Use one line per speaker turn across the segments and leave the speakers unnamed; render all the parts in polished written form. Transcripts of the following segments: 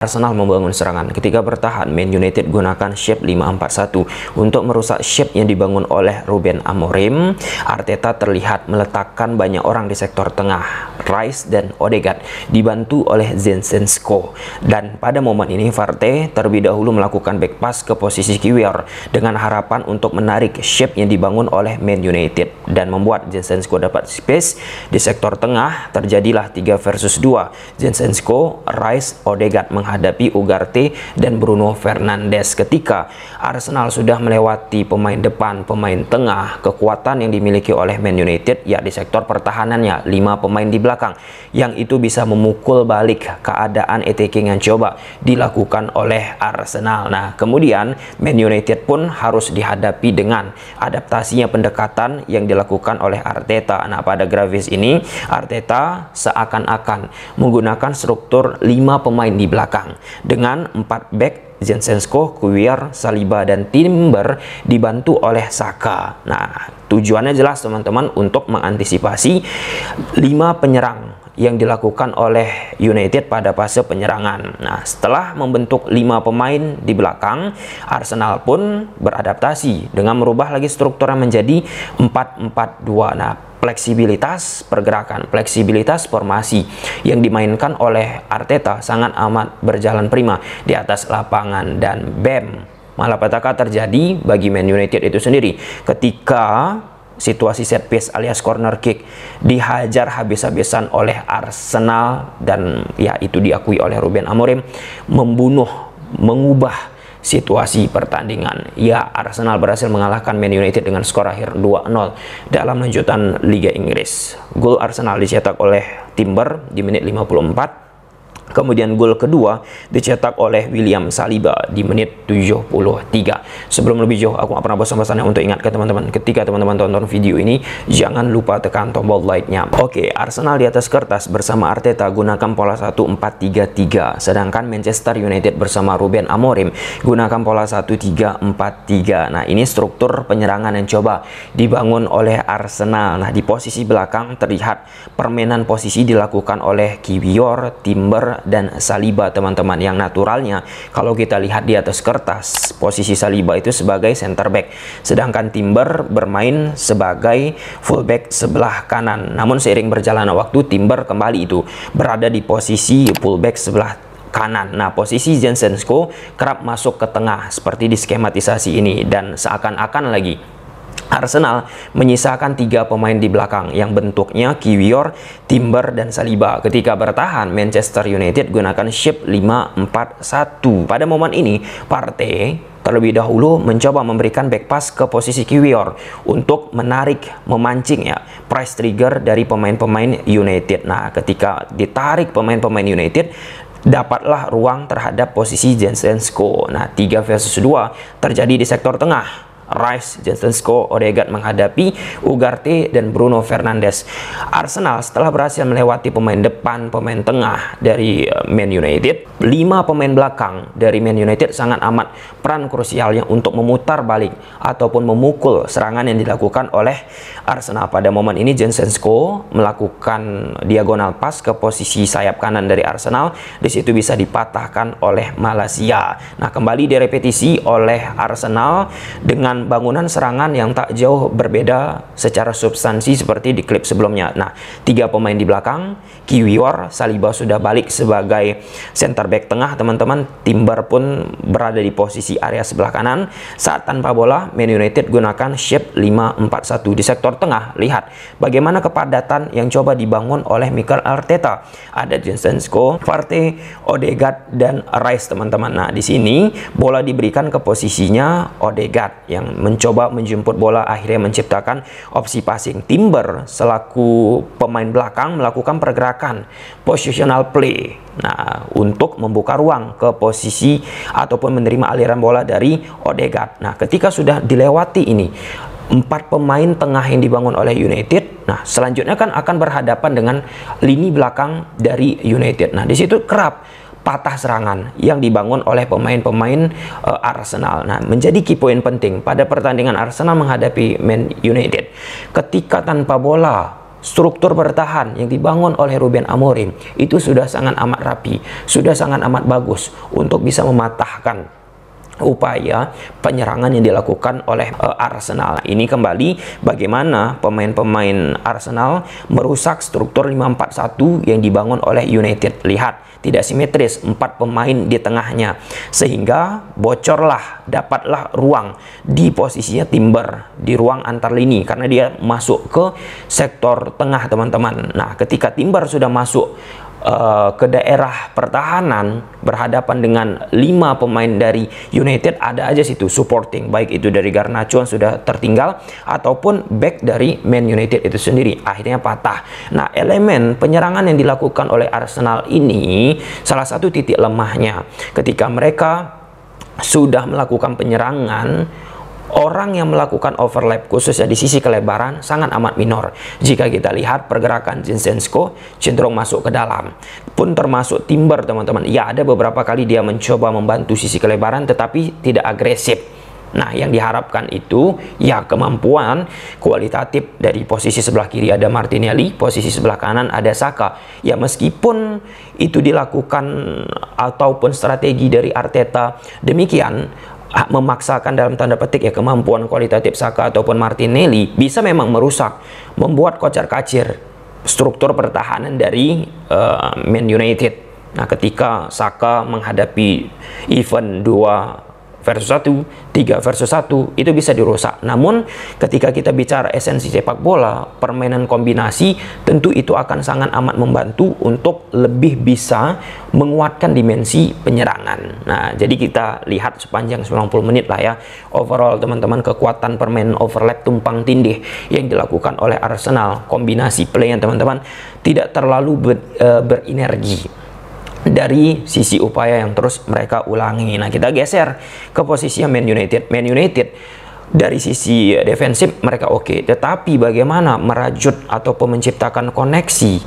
Arsenal membangun serangan. Ketika bertahan, Man United gunakan shape 5-4-1 untuk merusak shape yang dibangun oleh Ruben Amorim. Arteta terlihat meletakkan banyak orang di sektor tengah, Rice dan Odegaard, dibantu oleh Zinchenko. Dan pada momen ini Partey terlebih dahulu melakukan back pass ke posisi Kiwior dengan harapan untuk menarik shape yang dibangun oleh Man United dan membuat Zinchenko dapat space di sektor tengah. Terjadilah 3 versus 2. Zinchenko, Rice, Odegaard menghadapi Ugarte dan Bruno Fernandes. Ketika Arsenal sudah melewati pemain depan, pemain tengah, kekuatan yang dimiliki oleh Man United ya di sektor pertahanannya 5 pemain di belakang, yang itu bisa memukul balik keadaan attacking yang coba dilakukan oleh Arsenal. Nah, kemudian Man United pun harus dihadapi dengan adaptasinya pendekatan yang dilakukan oleh Arteta. Nah, pada grafis ini Arteta seakan-akan menggunakan struktur 5 pemain di belakang dengan 4 back, Zinchenko, Kiwior, Saliba, dan Timber dibantu oleh Saka. Nah, tujuannya jelas teman-teman, untuk mengantisipasi 5 penyerang yang dilakukan oleh United pada fase penyerangan. Nah, setelah membentuk 5 pemain di belakang, Arsenal pun beradaptasi dengan merubah lagi strukturnya menjadi 4-4-2. Nah, fleksibilitas pergerakan, fleksibilitas formasi yang dimainkan oleh Arteta sangat amat berjalan prima di atas lapangan, dan malapetaka terjadi bagi Man United itu sendiri ketika situasi set piece alias corner kick dihajar habis-habisan oleh Arsenal, dan ya itu diakui oleh Ruben Amorim, mengubah situasi pertandingan. Ya, Arsenal berhasil mengalahkan Man United dengan skor akhir 2-0 dalam lanjutan Liga Inggris. Gol Arsenal dicetak oleh Timber di menit 54. Kemudian gol kedua dicetak oleh William Saliba di menit 73. Sebelum lebih jauh, aku gak pernah bosan-bosannya untuk ingatkan teman-teman, ketika teman-teman tonton video ini, jangan lupa tekan tombol like-nya. Oke, Arsenal di atas kertas bersama Arteta gunakan pola 1-4-3-3, sedangkan Manchester United bersama Ruben Amorim gunakan pola 1-3-4-3. Nah, ini struktur penyerangan yang coba dibangun oleh Arsenal. Nah, di posisi belakang terlihat permainan posisi dilakukan oleh Kiwior, Timber, dan Saliba teman-teman, yang naturalnya kalau kita lihat di atas kertas posisi Saliba itu sebagai center back, sedangkan Timber bermain sebagai fullback sebelah kanan. Namun seiring berjalannya waktu, Timber kembali itu berada di posisi fullback sebelah kanan. Nah, posisi Zinchenko kerap masuk ke tengah seperti di skematisasi ini, dan seakan-akan lagi Arsenal menyisakan 3 pemain di belakang yang bentuknya Kiwior, Timber, dan Saliba. Ketika bertahan, Manchester United gunakan shape 5-4-1. Pada momen ini, Partey terlebih dahulu mencoba memberikan back pass ke posisi Kiwior untuk menarik, memancing ya press trigger dari pemain-pemain United. Nah, ketika ditarik pemain-pemain United, dapatlah ruang terhadap posisi Zinchenko. Nah, 3 versus 2 terjadi di sektor tengah. Rice, Zinchenko, Odegaard menghadapi Ugarte dan Bruno Fernandes. Arsenal setelah berhasil melewati pemain depan, pemain tengah dari Man United, 5 pemain belakang dari Man United sangat amat peran krusialnya untuk memutar balik ataupun memukul serangan yang dilakukan oleh Arsenal. Pada momen ini Zinchenko melakukan diagonal pass ke posisi sayap kanan dari Arsenal. Di situ bisa dipatahkan oleh Malaysia. Nah, kembali direpetisi oleh Arsenal dengan bangunan serangan yang tak jauh berbeda secara substansi seperti di klip sebelumnya. Nah, 3 pemain di belakang, Kiwior, Saliba sudah balik sebagai center back tengah teman-teman. Timber pun berada di posisi area sebelah kanan. Saat tanpa bola, Man United gunakan shape 5-4-1 di sektor tengah. Lihat bagaimana kepadatan yang coba dibangun oleh Mikel Arteta. Ada Zinchenko, Partey, Odegaard, dan Rice teman-teman. Nah, di sini bola diberikan ke posisinya Odegaard yang mencoba menjemput bola, akhirnya menciptakan opsi passing. Timber selaku pemain belakang melakukan pergerakan positional play, nah, untuk membuka ruang ke posisi ataupun menerima aliran bola dari Odegaard. Nah, ketika sudah dilewati ini 4 pemain tengah yang dibangun oleh United, nah selanjutnya kan akan berhadapan dengan lini belakang dari United. Nah, di situ kerap patah serangan yang dibangun oleh pemain-pemain Arsenal. Nah, menjadi key point penting pada pertandingan Arsenal menghadapi Man United. Ketika tanpa bola, struktur bertahan yang dibangun oleh Ruben Amorim itu sudah sangat amat rapi, sudah sangat amat bagus untuk bisa mematahkan upaya penyerangan yang dilakukan oleh Arsenal. Ini kembali bagaimana pemain-pemain Arsenal merusak struktur 5-4-1 yang dibangun oleh United. Lihat, tidak simetris, 4 pemain di tengahnya, sehingga bocorlah, dapatlah ruang di posisinya Timber di ruang antar lini karena dia masuk ke sektor tengah, teman-teman. Nah, ketika Timber sudah masuk ke daerah pertahanan berhadapan dengan 5 pemain dari United, ada aja situ supporting, baik itu dari Garnacho yang sudah tertinggal ataupun back dari Man United itu sendiri, akhirnya patah. Nah, elemen penyerangan yang dilakukan oleh Arsenal ini salah satu titik lemahnya. Ketika mereka sudah melakukan penyerangan, orang yang melakukan overlap khususnya di sisi kelebaran sangat amat minor. Jika kita lihat pergerakan Zinchenko cenderung masuk ke dalam, pun termasuk Timber, teman-teman. Ya, ada beberapa kali dia mencoba membantu sisi kelebaran tetapi tidak agresif. Nah, yang diharapkan itu ya kemampuan kualitatif. Dari posisi sebelah kiri ada Martinelli, posisi sebelah kanan ada Saka. Ya, meskipun itu dilakukan ataupun strategi dari Arteta demikian, memaksakan dalam tanda petik ya kemampuan kualitatif Saka ataupun Martinelli bisa memang merusak, membuat kocar-kacir struktur pertahanan dari Man United. Nah, ketika Saka menghadapi event 2 versus 1, 3 versus 1, itu bisa dirusak. Namun ketika kita bicara esensi sepak bola, permainan kombinasi, tentu itu akan sangat amat membantu untuk lebih bisa menguatkan dimensi penyerangan. Nah, jadi kita lihat sepanjang 90 menit lah ya, overall teman-teman, kekuatan permainan overlap tumpang tindih yang dilakukan oleh Arsenal, kombinasi play yang teman-teman tidak terlalu berenergi dari sisi upaya yang terus mereka ulangi. Nah, kita geser ke posisi Man United. Man United dari sisi defensif mereka oke, tetapi bagaimana merajut ataupun menciptakan koneksi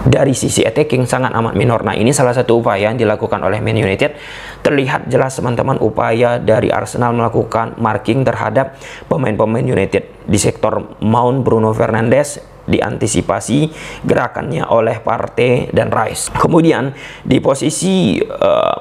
dari sisi attacking sangat amat minor. Nah, ini salah satu upaya yang dilakukan oleh Man United. Terlihat jelas teman-teman upaya dari Arsenal melakukan marking terhadap pemain-pemain United di sektor Mount, Bruno Fernandes, diantisipasi gerakannya oleh Partey dan Rice. Kemudian di posisi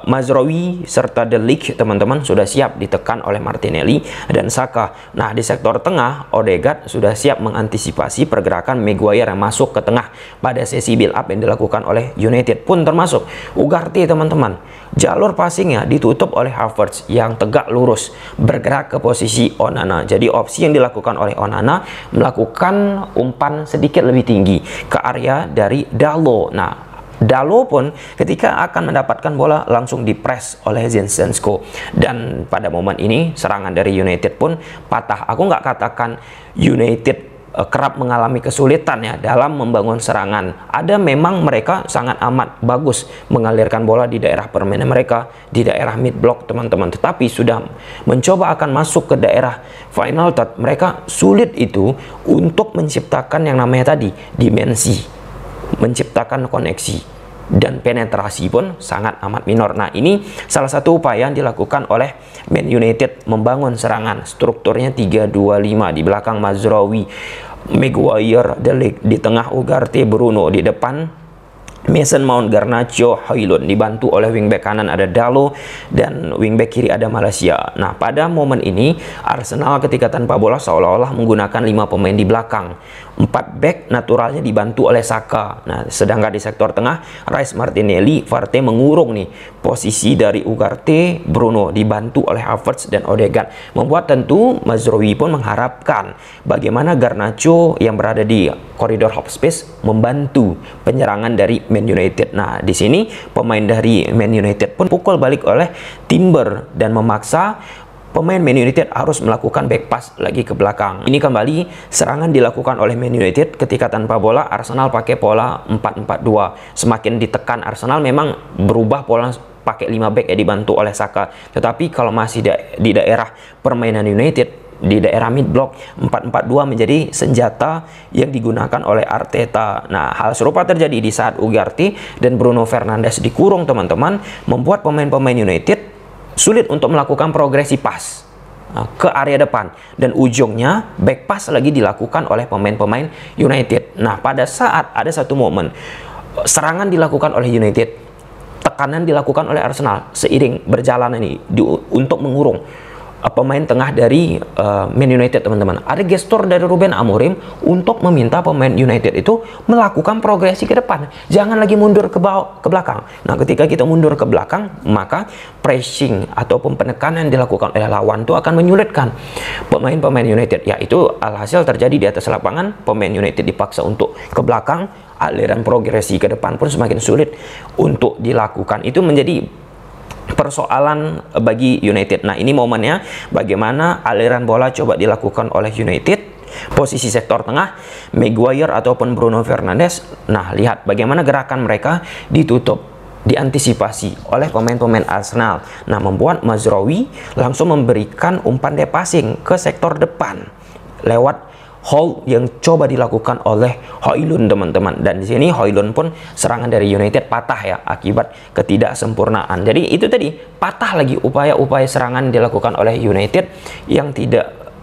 Mazraoui serta De Ligt, teman-teman, sudah siap ditekan oleh Martinelli dan Saka. Nah, di sektor tengah Odegaard sudah siap mengantisipasi pergerakan Maguire yang masuk ke tengah pada sesi build up yang dilakukan oleh United, pun termasuk Ugarte, teman-teman. Jalur passingnya ditutup oleh Havertz yang tegak lurus bergerak ke posisi Onana. Jadi opsi yang dilakukan oleh Onana melakukan umpan sedikit lebih tinggi ke area dari Dalot. Nah, Dalot pun ketika akan mendapatkan bola langsung dipres oleh Zinchenko, dan pada momen ini serangan dari United pun patah. Aku nggak katakan United kerap mengalami kesulitan ya dalam membangun serangan. Ada, memang mereka sangat amat bagus mengalirkan bola di daerah permainan mereka, di daerah mid block, teman-teman. Tetapi sudah mencoba akan masuk ke daerah final third, mereka sulit itu untuk menciptakan yang namanya tadi dimensi, menciptakan koneksi, dan penetrasi pun sangat amat minor. Nah, ini salah satu upaya yang dilakukan oleh Man United membangun serangan. Strukturnya 3-2-5, di belakang Mazraoui, Maguire, De Ligt, di tengah Ugarte, Bruno, di depan Mason Mount, Garnacho, Højlund, dibantu oleh wingback kanan ada Dalot dan wingback kiri ada Malaysia. Nah, pada momen ini Arsenal ketika tanpa bola seolah-olah menggunakan 5 pemain di belakang. 4 back naturalnya dibantu oleh Saka. Nah, sedangkan di sektor tengah Rice, Martinelli, Partey mengurung nih posisi dari Ugarte, Bruno dibantu oleh Havertz dan Odegaard. Membuat tentu Mazraoui pun mengharapkan bagaimana Garnacho yang berada di koridor half space membantu penyerangan dari Man United. Nah, di sini pemain dari Man United pun pukul balik oleh Timber dan memaksa pemain Man United harus melakukan back pass lagi ke belakang. Ini kembali serangan dilakukan oleh Man United ketika tanpa bola. Arsenal pakai pola 4-4-2. Semakin ditekan Arsenal memang berubah pola pakai 5 back ya, dibantu oleh Saka. Tetapi kalau masih di daerah permainan United, di daerah mid block, 4-4-2 menjadi senjata yang digunakan oleh Arteta. Nah, hal serupa terjadi di saat Ugarte dan Bruno Fernandes dikurung, teman-teman, membuat pemain-pemain United sulit untuk melakukan progresi pas. ke area depan, dan ujungnya back pass lagi dilakukan oleh pemain-pemain United. Nah, pada saat ada satu momen serangan dilakukan oleh United, tekanan dilakukan oleh Arsenal seiring berjalan ini untuk mengurung pemain tengah dari Man United, teman-teman. Ada gestur dari Ruben Amorim untuk meminta pemain United itu melakukan progresi ke depan, jangan lagi mundur ke belakang. Nah, ketika kita mundur ke belakang, maka pressing ataupun penekanan yang dilakukan oleh lawan itu akan menyulitkan pemain-pemain United. Yaitu alhasil terjadi di atas lapangan, pemain United dipaksa untuk ke belakang, aliran progresi ke depan pun semakin sulit untuk dilakukan. Itu menjadi persoalan bagi United. Nah, ini momennya bagaimana aliran bola coba dilakukan oleh United, posisi sektor tengah Maguire ataupun Bruno Fernandes. Nah, lihat bagaimana gerakan mereka ditutup, diantisipasi oleh pemain-pemain Arsenal. Nah, membuat Mazraoui langsung memberikan umpan passing ke sektor depan lewat hold yang coba dilakukan oleh Højlund, teman-teman. Dan di sini Højlund pun serangan dari United patah ya akibat ketidaksempurnaan. Jadi itu tadi, patah lagi upaya-upaya serangan dilakukan oleh United yang tidak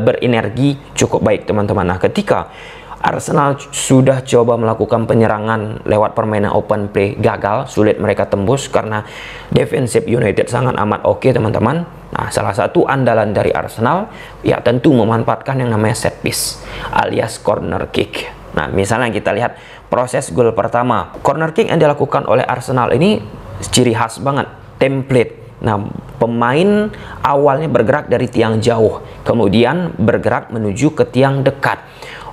berenergi cukup baik, teman-teman. Nah, ketika Arsenal sudah coba melakukan penyerangan lewat permainan open play, gagal, sulit mereka tembus karena defensif United sangat amat oke, teman-teman. Nah, salah satu andalan dari Arsenal ya tentu memanfaatkan yang namanya set piece alias corner kick. Nah, misalnya kita lihat proses gol pertama, corner kick yang dilakukan oleh Arsenal ini ciri khas banget, template. Nah, pemain awalnya bergerak dari tiang jauh, kemudian bergerak menuju ke tiang dekat.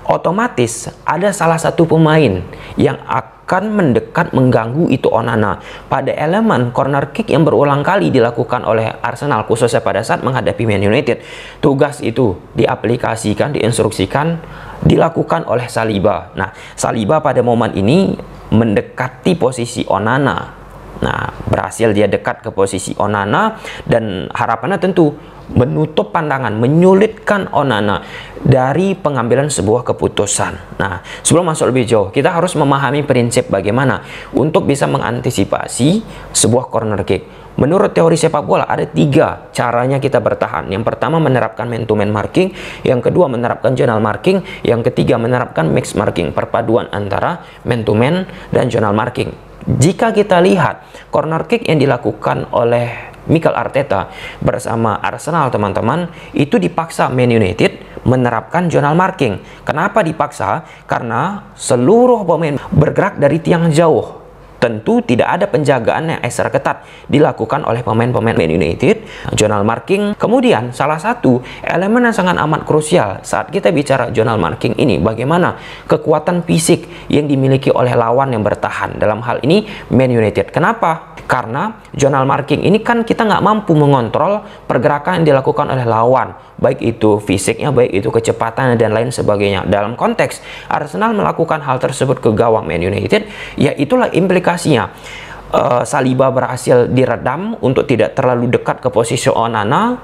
Otomatis ada salah satu pemain yang akan mendekat mengganggu itu Onana. Pada elemen corner kick yang berulang kali dilakukan oleh Arsenal, khususnya pada saat menghadapi Man United, tugas itu diaplikasikan, diinstruksikan, dilakukan oleh Saliba. Nah, Saliba pada momen ini mendekati posisi Onana. Nah, berhasil dia dekat ke posisi Onana, dan harapannya tentu menutup pandangan, menyulitkan Onana dari pengambilan sebuah keputusan. Nah, sebelum masuk lebih jauh, kita harus memahami prinsip bagaimana untuk bisa mengantisipasi sebuah corner kick. Menurut teori sepak bola, ada 3 caranya kita bertahan. Yang pertama, menerapkan man-to-man marking. Yang kedua, menerapkan zonal marking. Yang ketiga, menerapkan mix marking, perpaduan antara man-to-man dan zonal marking. Jika kita lihat corner kick yang dilakukan oleh Mikel Arteta bersama Arsenal, teman-teman, itu dipaksa Man United menerapkan zonal marking. Kenapa dipaksa? Karena seluruh pemain bergerak dari tiang jauh. Tentu tidak ada penjagaan yang ekstra ketat dilakukan oleh pemain-pemain Man United, zonal marking. Kemudian salah satu elemen yang sangat amat krusial saat kita bicara zonal marking ini, bagaimana kekuatan fisik yang dimiliki oleh lawan yang bertahan, dalam hal ini Man United. Kenapa? Karena zonal marking ini kan kita nggak mampu mengontrol pergerakan yang dilakukan oleh lawan, baik itu fisiknya, baik itu kecepatannya, dan lain sebagainya. Dalam konteks Arsenal melakukan hal tersebut ke gawang Man United, ya itulah implikasinya. Saliba berhasil diredam untuk tidak terlalu dekat ke posisi Onana.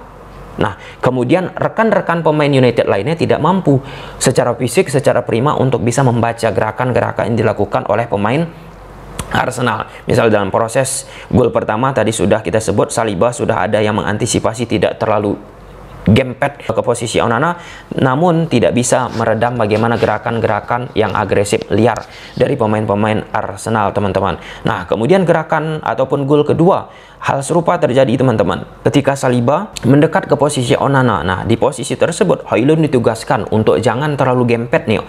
Nah, kemudian rekan-rekan pemain United lainnya tidak mampu secara fisik, secara prima untuk bisa membaca gerakan-gerakan yang dilakukan oleh pemain Arsenal. Misal dalam proses gol pertama tadi sudah kita sebut, Saliba sudah ada yang mengantisipasi tidak terlalu gempet ke posisi Onana, namun tidak bisa meredam bagaimana gerakan-gerakan yang agresif liar dari pemain-pemain Arsenal, teman-teman. Nah, kemudian gerakan ataupun gol kedua, hal serupa terjadi, teman-teman, ketika Saliba mendekat ke posisi Onana. Nah, di posisi tersebut Højlund ditugaskan untuk jangan terlalu gempet nih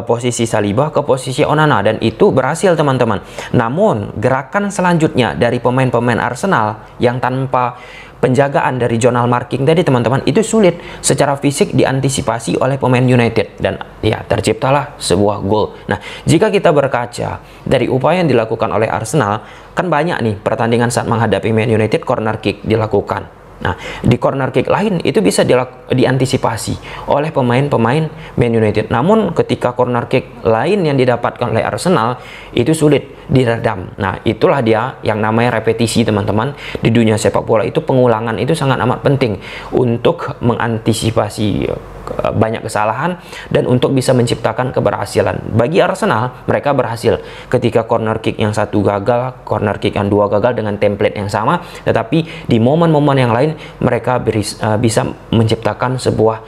posisi Saliba ke posisi Onana, dan itu berhasil, teman-teman. Namun gerakan selanjutnya dari pemain-pemain Arsenal yang tanpa penjagaan dari zonal marking tadi, teman-teman, itu sulit secara fisik diantisipasi oleh pemain United, dan ya terciptalah sebuah gol. Nah, jika kita berkaca dari upaya yang dilakukan oleh Arsenal, kan banyak nih pertandingan saat menghadapi Man United corner kick dilakukan. Nah, di corner kick lain itu bisa diantisipasi oleh pemain-pemain Man United. Namun ketika corner kick lain yang didapatkan oleh Arsenal itu sulit diredam. Nah, itulah dia yang namanya repetisi, teman-teman. Di dunia sepak bola itu pengulangan itu sangat amat penting untuk mengantisipasi banyak kesalahan dan untuk bisa menciptakan keberhasilan. Bagi Arsenal, mereka berhasil ketika corner kick yang satu gagal, corner kick yang dua gagal dengan template yang sama, tetapi di momen-momen yang lain mereka bisa menciptakan sebuah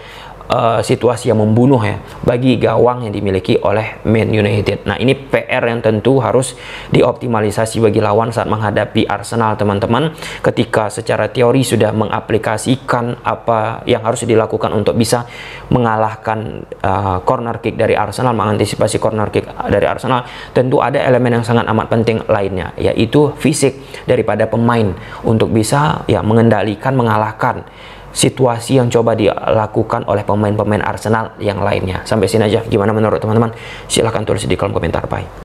situasi yang membunuh ya bagi gawang yang dimiliki oleh Man United. Nah, ini PR yang tentu harus dioptimalisasi bagi lawan saat menghadapi Arsenal, teman-teman. Ketika secara teori sudah mengaplikasikan apa yang harus dilakukan untuk bisa mengalahkan corner kick dari Arsenal, mengantisipasi corner kick dari Arsenal, tentu ada elemen yang sangat amat penting lainnya, yaitu fisik daripada pemain untuk bisa ya mengendalikan, mengalahkan situasi yang coba dilakukan oleh pemain-pemain Arsenal yang lainnya. Sampai sini aja. Gimana menurut teman-teman? Silahkan tulis di kolom komentar. Bye.